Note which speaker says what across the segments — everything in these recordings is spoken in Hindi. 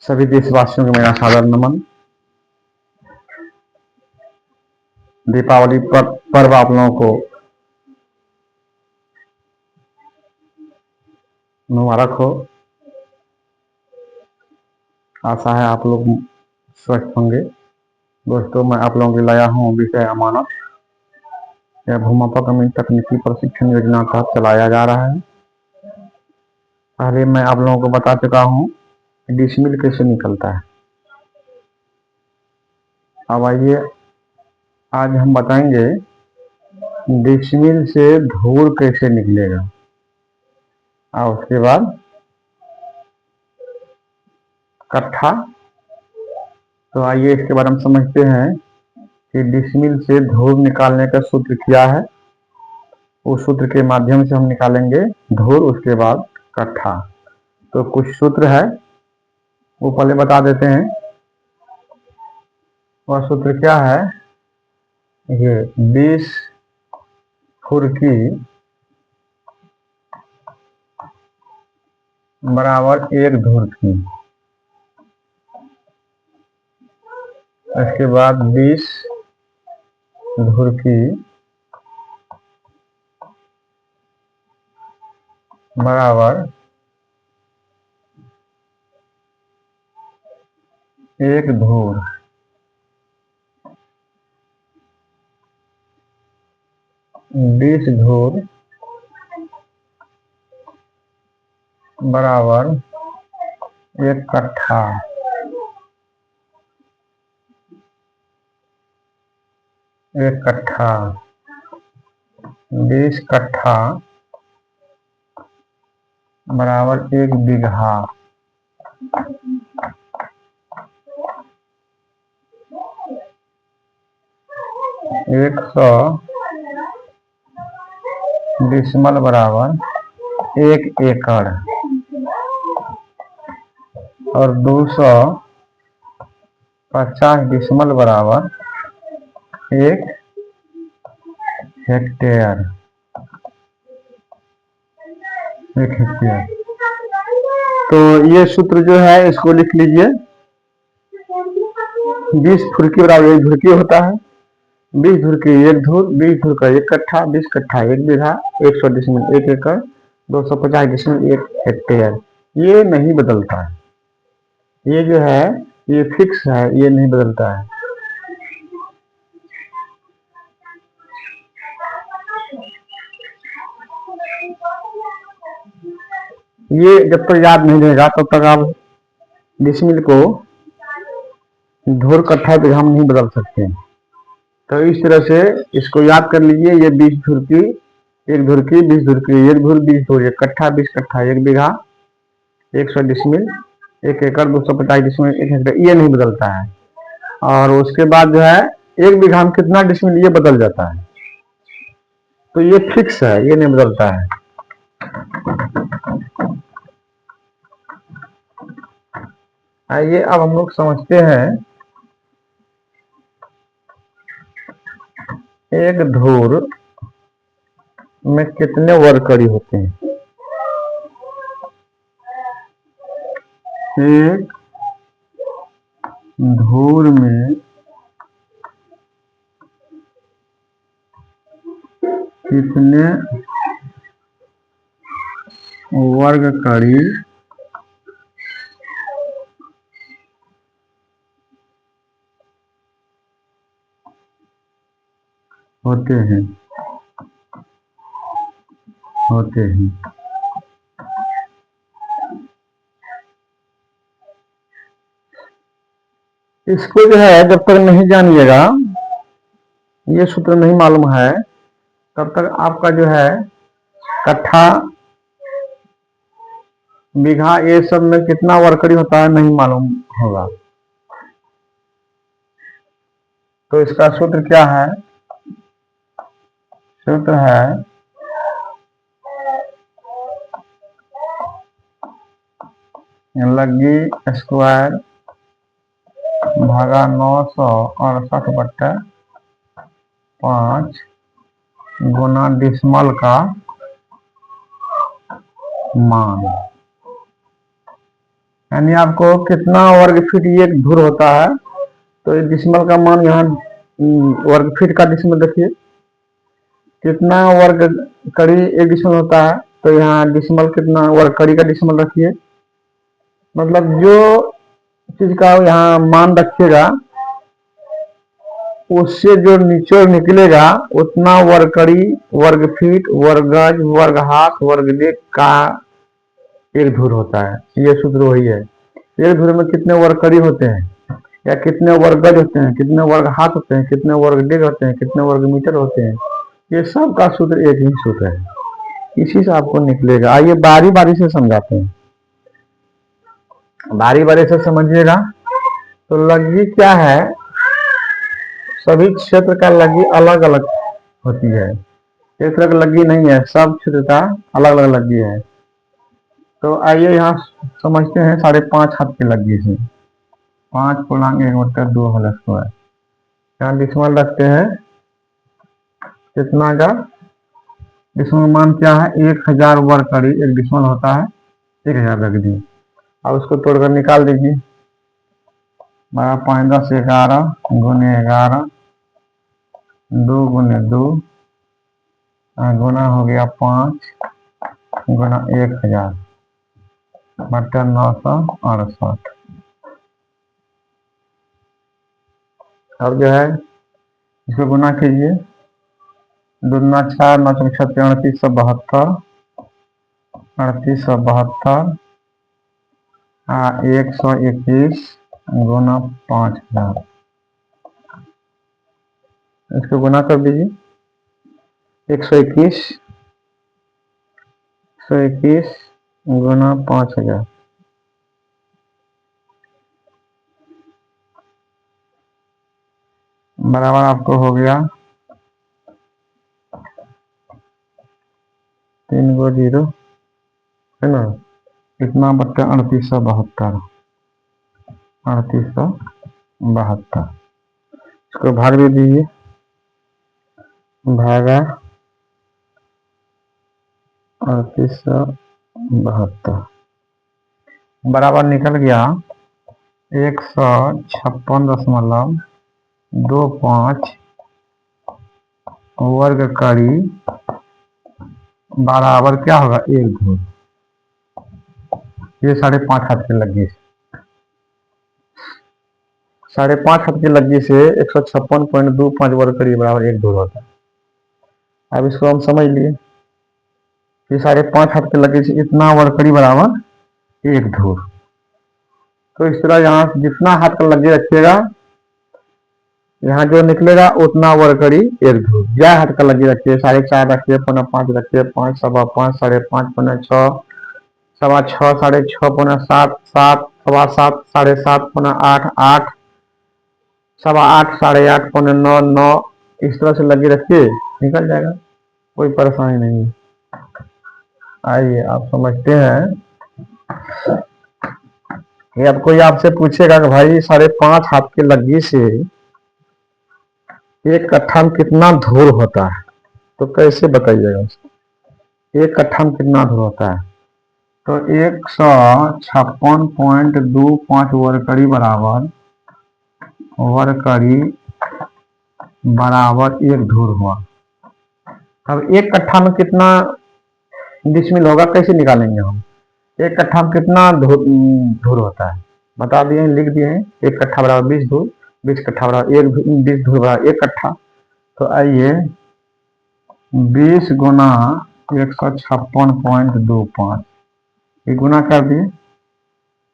Speaker 1: सभी देशवासियों को मेरा सादर नमन। दीपावली पर्व आप लोगों को मुबारक हो। आशा है आप लोग स्वस्थ होंगे। दोस्तों, मैं आप लोगों के लाया हूँ विषय अमानत। यह भूमापक अमीन तकनीकी प्रशिक्षण योजना का चलाया जा रहा है। पहले मैं आप लोगों को बता चुका हूँ डिसमिल कैसे निकलता है। अब आइए, आज हम बताएंगे डिसमिल से धूर कैसे निकलेगा और उसके बाद कट्ठा। तो आइए इसके बारे में समझते हैं कि डिसमिल से धूर निकालने का सूत्र क्या है। उस सूत्र के माध्यम से हम निकालेंगे धूर, उसके बाद कट्ठा। तो कुछ सूत्र है वो पहले बता देते हैं। वह सूत्र क्या है? ये 20 फुर्की बराबर 1 धुरकी। इसके बाद 20 धुरकी बराबर 1 धूर। 20 धूर बराबर 1 कट्ठा। 1 कट्ठा 20 कट्ठा बराबर 1 बीघा। 100 डिसमल बराबर 1 एकड़ और 250 डिसमल बराबर 1 हेक्टेयर। 1 हेक्टेयर। तो ये सूत्र जो है इसको लिख लीजिए। 20 फुर्की बराबर 1 धुरकी होता है। 20 धुरकी 1 धूर, 20 धूर का 1 कट्ठा, 20 कट्ठा 1 बीघा, 100 डिसमिल 1 एकड़, 250 डिसमिल 1 हेक्टेयर। ये नहीं बदलता है। ये जो है ये फिक्स है, ये नहीं बदलता है। ये जब तक याद नहीं रहेगा तब तक आप डिसमिल को धूर कट्ठा बीघा में नहीं बदल सकते। तो इस तरह से इसको याद कर लीजिए। ये 20 धुरकी 1 धुरकी, 20 धुरकी 1 धूर, 20 धूर 1 कट्ठा, 20 कट्ठा 1 बीघा, 100 डिसमिल 1 एकड़, 250 डिसमिल 1 हेक्टेयर। ये नहीं बदलता है। और उसके बाद जो है 1 बीघा में कितना डिसमिल ये बदल जाता है। तो ये फिक्स है, ये नहीं बदलता है। आइए अब हम लोग समझते हैं 1 धूर में कितने वर्करी होते हैं। 1 धूर में कितने वर्गकड़ी होते हैं। इसको जो है जब तक नहीं जानिएगा, ये सूत्र नहीं मालूम है, तब तक आपका जो है कट्ठा बीघा ये सब में कितना वर्करी होता है नहीं मालूम होगा। तो इसका सूत्र क्या है? सूत्र है लग्गी स्क्वायर भागा 968/5 गुना डिसमल का मान। यानी आपको कितना वर्ग फीट ये एक धुर होता है, तो ये डिसिमल का मान यहाँ वर्ग फीट का डिसिमल रखिए। कितना वर्ग कड़ी एक डिसिमल होता है, तो यहाँ डिसिमल कितना वर्ग कड़ी का डिसिमल रखिए। मतलब जो चीज का यहाँ मान रखिएगा उससे जो निचोड़ निकलेगा उतना वर्ग कड़ी, वर्ग फीट, वर्ग गज, वर्ग हाथ, वर्ग लेख का एक धुर होता है। ये सूत्र वही है। एक धुर में कितने वर्ग कड़ी होते हैं, या कितने वर्ग गज होते हैं, कितने वर्ग हाथ होते हैं, कितने वर्ग लेग होते हैं, कितने वर्ग मीटर होते हैं, ये सब का सूत्र एक ही सूत्र है, इसी से आपको निकलेगा। आइए बारी बारी से समझाते हैं, बारी बारी से समझिएगा। तो लग्गी क्या है, सभी क्षेत्र का लग्गी अलग अलग होती है, एक तरह की लग्गी नहीं है, सब क्षेत्र का अलग अलग लग्गी है। तो आइए यहाँ समझते हैं 5.5 हाथ की लग्गी से। 5×1/2 होल स्क्वायर, यहाँ डिसिमल रखते हैं कितना का, डिसिमल मान क्या है 1000 वर्ग कड़ी एक डिसिमल होता है, 1000 रख दी। अब उसको तोड़कर निकाल दीजिए। 12 10 11 गुने 11 2 गुने 2 गुना हो गया 5 गुना 1000 बटा 968। अब जो है इसको गुना कीजिए, 2 दूना 4 9 चौके 36 3872 3872 121 गुना 5000। इसको गुना कर दीजिए, 121 गुना 5000 बराबर आपको हो गया 3 गो 0 है ना, इतना बट्टा 3872। इसको भाग दे दीजिए, भागा 3872 बराबर निकल गया 156.25 वर्ग कड़ी बराबर क्या होगा एक धुर। ये 5.5 हाथ की लग्गी, 5.5 हाथ की लग्गी से 156.25 वर्ग कड़ी बराबर एक धुर होता है। अब इसको हम समझ लिए कि 5.5 हाथ की लग्गी से इतना वर्ग कड़ी बराबर एक धुर। तो इस तरह यहाँ जितना हाथ का लग्गी रखिएगा, यहाँ जो निकलेगा उतना वर्ग कड़ी एक धुर। यह हाथ का लग्गी रखिए, 4.5 रखिए, 5.5 रखिए, 5 सवा 5 5.5 6 सवा 6 6.5 7 7 सवा 7 7.5 8 8 सवा 8 8.5 9 9 इस तरह से लगी रखिए, निकल जाएगा, कोई परेशानी नहीं। आइए आप समझते हैं कि अब कोई आपसे पूछेगा कि भाई 5.5 हाथ की लग्गी से एक कट्ठा में कितना धूर होता है, तो कैसे बताइएगा एक कट्ठा में कितना धूर होता है। तो 156.25 वर्ग कड़ी बराबर एक धूर हुआ। अब एक कट्ठा में कितना डिसमिल होगा कैसे निकालेंगे हम, एक कट्ठा में कितना धूर होता है बता दिए, लिख दिए हैं। एक कट्ठा बराबर 20 धूर, 20 कट्ठा बराबर 20 धूर बराबर एक कट्ठा। तो आइए 20 गुना 156.25 ये गुना कर दिए,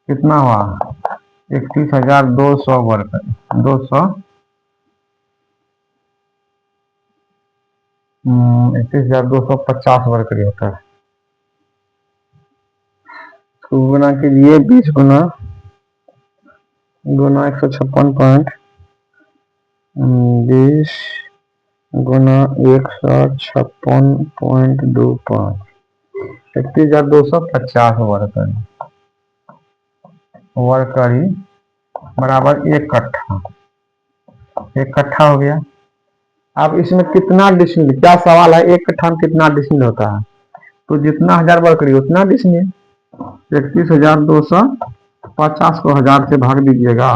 Speaker 1: कितना हुआ 31,200 वर्ग 31,250 वर्ग करीब होता है। तो गुना कीजिए 20 गुना 156.20 गुना 156.25 31,250 वर्ग कड़ी बराबर एक कट्ठा हो गया। अब इसमें कितना डिसमिल, क्या सवाल है, एक कट्ठा में कितना डिसमिल होता है, तो जितना 1000 वर्ग कड़ी उतना डिसमिल 31,250 50 को 1000 से भाग दीजिएगा,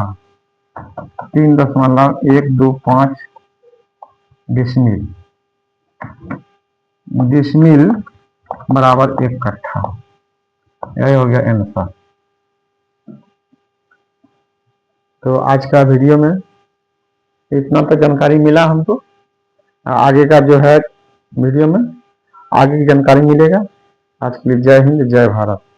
Speaker 1: 3.125 डिसमिल, डिसमिल बराबर 1 कट्ठा। यही हो गया आंसर। तो आज का वीडियो में इतना तो जानकारी मिला हमको। आगे का जो है वीडियो में आगे की जानकारी मिलेगा। आज के लिए जय हिंद, जय भारत।